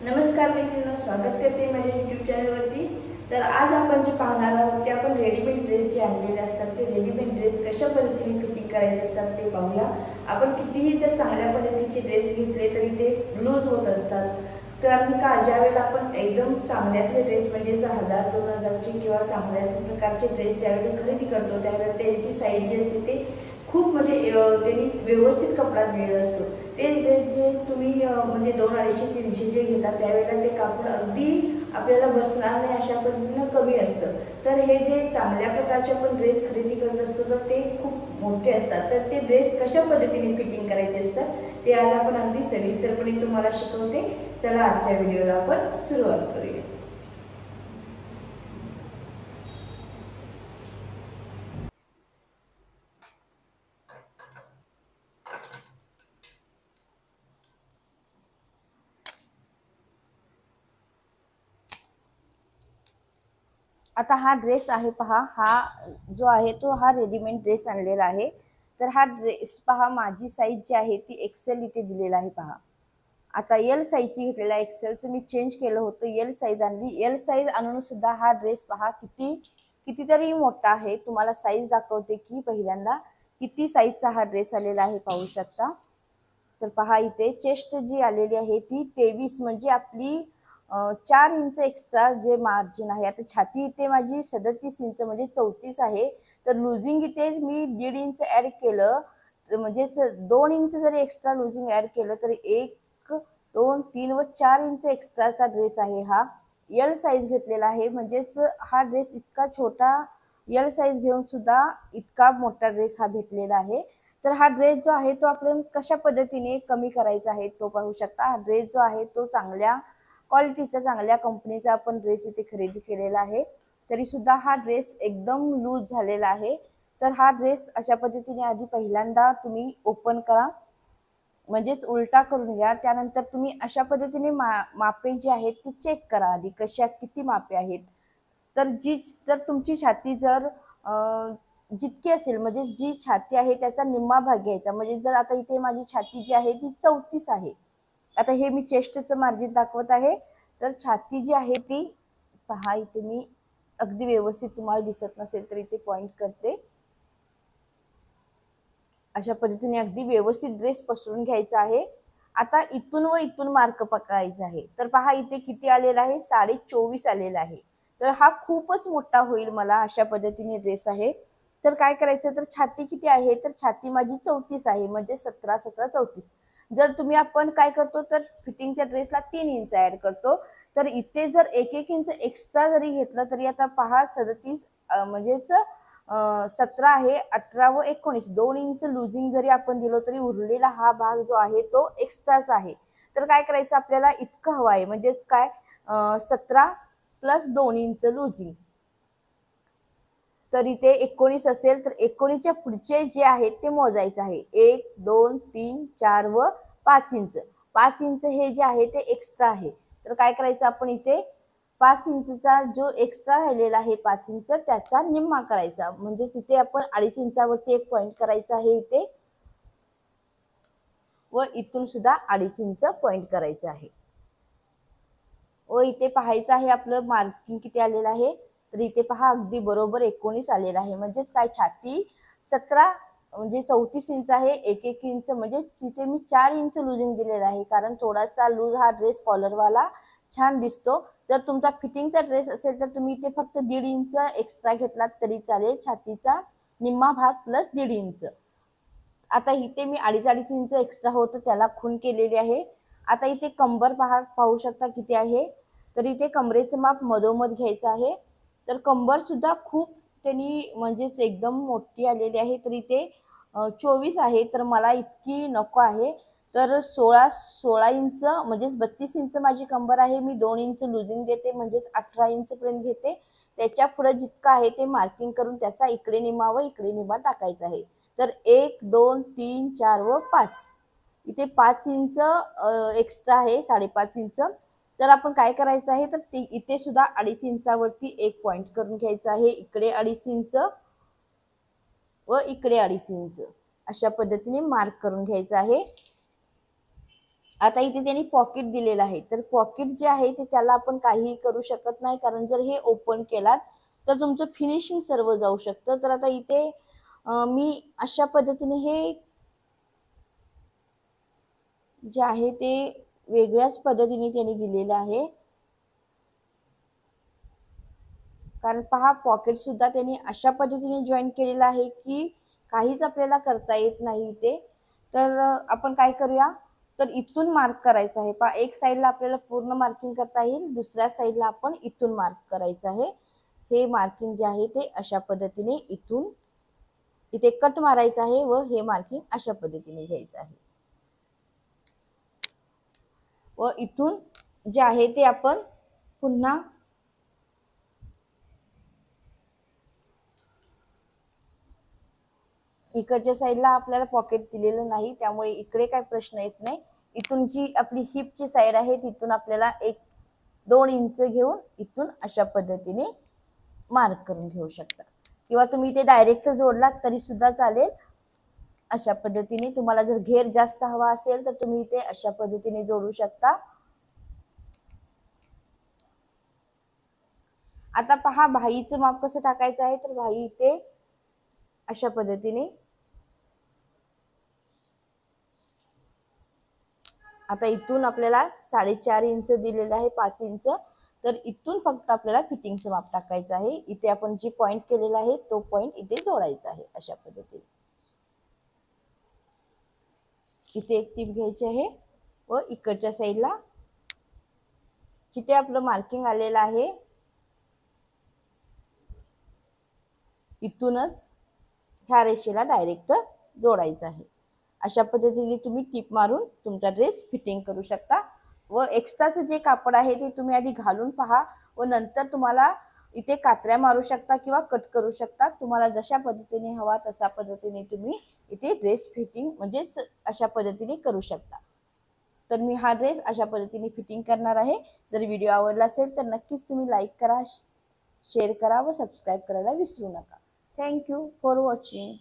नमस्कार मैत्रिणींनो, स्वागत करते माझ्या यूट्यूब चॅनलवरती। तर आज आपण जे पाहणार आहोत ते आपण रेडीमेड ड्रेस जे आणलेले असतात ते रेडीमेड ड्रेस कशा पद्धतीने फिटिंग करायचे असतात ते पाहूया। आपण कितीही जर चांगल्या पद्धतीचे ड्रेस घेतले तरी ते लूज होत असतात। कारण का ज्यावेळेला आपण एकदम चांगल्यातले ड्रेस म्हणजे 1000-2000चे किंवा चांगल्या प्रकारचे ड्रेस ज्यावेळेला खरेदी करतो त्यावेळेला त्यांची साईज जी असते ते खूप म्हणजे त्यांनी व्यवस्थित कपडा मिळत असतो। ते ड्रेस जे तुम्ही म्हणजे 200-250-300 जे घेतात त्यावेळेला ते कापड अगदी आपल्याला बसणार नाही अशा पद्धतीने कमी असतं। तर हे जे चांगल्या प्रकारचे आपण ड्रेस खरेदी करत असतो तर ते खूप मोठे असतात। तर ते ड्रेस कशा पद्धतीने फिटिंग करायचे असतात ते आज आपण अगदी सविस्तरपणे तुम्हाला शिकवते। चला आजच्या व्हिडिओला आपण सुरुवात करूया। आता हा ड्रेस आहे पहा, हा जो आहे तो हा रेडीमेड ड्रेस आणलेला आहे। तर हा ड्रेस पहा, माझी साईज जी आहे ती एक्सेल इथे दिलेला आहे पहा। आता एल साईजची घेतलेला, एक्सेलचं मी चेंज केलं होतं, एल साईज आणली। एल साईज आणून सुद्धा हा ड्रेस पहा कितीतरी मोठा आहे। तुम्हाला साईज दाखवते की पहिल्यांदा किती साईजचा हा ड्रेस आलेला आहे, पाहू शकता। तर पहा इथे चेस्ट जी आलेली आहे ती 23 म्हणजे आपली 4 इंच एक्स्ट्रा जे मार्जिन आहे। आता छाती इथे माझी 37 इंच म्हणजे 34 आहे। तर लुजिंग इथे मी 1.5 इंच ऍड केलं, म्हणजे 2 इंच जरी एक्स्ट्रा लुजिंग ऍड केलं तर 1, 2, 3 व 4 इंच एक्स्ट्राचा ड्रेस आहे हा। एल साईज घेतलेला आहे, म्हणजेच हा ड्रेस इतका छोटा, एल साईज घेऊन सुद्धा इतका मोठा ड्रेस हा भेटलेला आहे। तर हा ड्रेस जो आहे तो आपण कशा पद्धतीने कमी करायचा आहे तो पाहू शकता। हा ड्रेस जो आहे तो चांगल्या क्वालिटीचा, चांगल्या कंपनीचा आपण ड्रेस इथे खरेदी केलेला आहे, तरी सुद्धा हा ड्रेस एकदम लूज झालेला आहे। तर हा ड्रेस अशा पद्धतीने आधी पहिल्यांदा तुम्ही ओपन करा, म्हणजेच उलटा करून घ्या। त्यानंतर तुम्ही अशा पद्धतीने मापे जी आहेत ती चेक करा आधी, किती मापे आहेत। तर तुमची छाती जर जितकी असेल, म्हणजे जी छाती आहे त्याचा निम्मा भाग घ्यायचा। म्हणजे जर आता इथे माझी छाती जी आहे ती 34 आहे। आता हे मी चेस्टचं मार्जिन दाखवत आहे। तर छाती जी आहे ती पहा, इथे मी अगदी व्यवस्थित, तुम्हाला दिसत नसेल तर इथे पॉइंट करते। अशा पद्धतीने अगदी व्यवस्थित ड्रेस पसरून घ्यायचा आहे। आता इथून व इथून मार्क पकडायचा आहे। तर पहा इथे किती आलेला आहे, 24.5 आलेला आहे। तर हा खूपच मोठा होईल मला, अशा पद्धतीने ड्रेस आहे। तर काय करायचं, तर छाती किती आहे, तर छाती माझी 34 आहे, म्हणजे 17, 17, 34। जर तुम्ही आपण काय करतो तर फिटिंगच्या ड्रेसला 3 इंच ऍड करतो। तर इथे जर 1-1 इंच एक्स्ट्रा जरी घेतलं तरी आता पहा 37 म्हणजेच 17 आहे, 18 व 19, 2 इंच लुजिंग जरी आपण दिलो तरी उरलेला हा भाग जो आहे तो एक्स्ट्राच आहे। तर काय करायचं, आपल्याला इतकं हवं आहे, म्हणजेच काय 17 + 2 इंच लुजिंग, तर इथे 19 असेल तर 19च्या पुढचे जे आहेत ते मोजायचे आहे। 1, 2, 3, 4 व 5 इंच। 5 इंच हे जे आहे ते एक्स्ट्रा आहे। तर काय करायचं, आपण इथे 5 इंचचा जो एक्स्ट्रा राहिलेला आहे 5 इंच त्याचा निम्मा करायचा, म्हणजे तिथे आपण 2.5 इंचावरती एक पॉइंट करायचा आहे इथे, व इथून सुद्धा 2.5 इंच पॉइंट करायचं आहे। व इथे पाहायचं आहे आपलं मार्किंग किती आलेलं आहे। तर इथे पहा अगदी बरोबर 19 आलेला आहे। म्हणजेच काय, छाती 17 म्हणजे 34 इंच आहे, 1-1 इंच म्हणजे तिथे मी 4 इंच लुजिंग दिलेला आहे, कारण थोडासा लूज हा ड्रेस कॉलरवाला छान दिसतो। जर तुमचा फिटिंगचा ड्रेस असेल तर तुम्ही इथे फक्त 1.5 इंच एक्स्ट्रा घेतलात तरी चालेल, छातीचा निम्मा भाग प्लस 1.5 इंच। आता इथे मी 2.5 इंच एक्स्ट्रा होतं त्याला खून केलेली आहे। आता इथे कंबर पाहू शकता किती आहे। तर इथे कमरेचं माप मधोमध घ्यायचं आहे। तर कंबर सुद्धा खूप त्यांनी म्हणजेच एकदम मोठी आलेली आहे। तर इथे 24 आहे, तर मला इतकी नको आहे। तर 16 इंच म्हणजेच 32 इंच माझी कंबर आहे। मी 2 इंच लुजिंग देते, म्हणजेच 18 इंच पर्यंत घेते। त्याच्या पुढे जितकं आहे ते मार्किंग करून त्याचा इकडे निम्मा व इकडे निम्मा टाकायचा आहे। तर 1, 2, 3, 4 व 5, इथे 5 इंच एक्स्ट्रा आहे, 5.5 इंच। तर आपण काय करायचं आहे, तर इथे सुद्धा 2.5 इंचावरती एक पॉइंट करून घ्यायचा आहे, इकडे 2.5 इंच व इकडे 2.5 इंच, अशा पद्धतीने मार्क करून घ्यायचं आहे। आता इथे त्यांनी पॉकेट दिलेलं आहे, तर पॉकेट जे आहे ते त्याला आपण काहीही करू शकत नाही, कारण जर हे ओपन केलात तर तुमचं फिनिशिंग सर्व जाऊ शकतं. तर आता इथे मी अशा पद्धतीने हे जे आहे ते वेगळ्याच पद्धतीने त्यांनी दिलेलं आहे, कारण पहा पॉकेट सुद्धा त्यांनी अशा पद्धतीने जॉईन केलेलं आहे की काहीच आपल्याला करता येत नाही इथे. तर आपण काय करूया, तर इथून मार्क करायचं आहे पहा. एक साईडला आपल्याला पूर्ण मार्किंग करता येईल, दुसऱ्या साईडला आपण इथून मार्क करायचं आहे. हे मार्किंग जे आहे ते अशा पद्धतीने इथून इथे कट मारायचं आहे व हे मार्किंग अशा पद्धतीने घ्यायचं आहे व इथून जे आहे ते आपण पुन्हा इकडच्या साईडला आपल्याला पॉकेट दिलेलं नाही, त्यामुळे इकडे काय प्रश्न येत नाही. इथून जी आपली हिपची साईड आहे तिथून आपल्याला 1-2 इंच घेऊन इथून अशा पद्धतीने मार्क करून घेऊ शकता, किंवा तुम्ही ते डायरेक्ट जोडलात तरी सुद्धा चालेल. अशा पद्धतीने तुम्हाला जर घेर जास्त हवा असेल तर तुम्ही ते अशा पद्धतीने जोडू शकता. आता पहा भाईचं माप कसं टाकायचं आहे, तर भाई इथे अशा पद्धतीने, आता इथून आपल्याला 4.5 इंच दिलेलं आहे, 5 इंच, तर इथून फक्त आपल्याला फिटिंगचं माप टाकायचं आहे. इथे आपण जी पॉइंट केलेला आहे तो पॉइंट इथे जोडायचा आहे अशा पद्धतीने. इथे एक टीप घ्यायची आहे व इकडच्या साईडला जिथे आपलं मार्किंग आलेलं आहे इथूनच ह्या रेषेला डायरेक्ट जोडायचं आहे. अशा पद्धतीने तुम्ही टिप मारून तुमचा ड्रेस फिटिंग करू शकता. व एक्स्ट्राचं जे कापड आहे ते तुम्ही आधी घालून पहा व नंतर तुम्हाला इथे कात्र्या मारू शकता किंवा कट करू शकता. तुम्हाला जशा पद्धतीने हवा तशा पद्धतीने तुम्ही इथे ड्रेस फिटिंग म्हणजेच अशा पद्धतीने करू शकता. तर मी हा ड्रेस अशा पद्धतीने फिटिंग करणार आहे. जर व्हिडिओ आवडला असेल तर नक्कीच तुम्ही लाईक करा, शेअर करा व सबस्क्राईब करायला विसरू नका. Thank you for watching.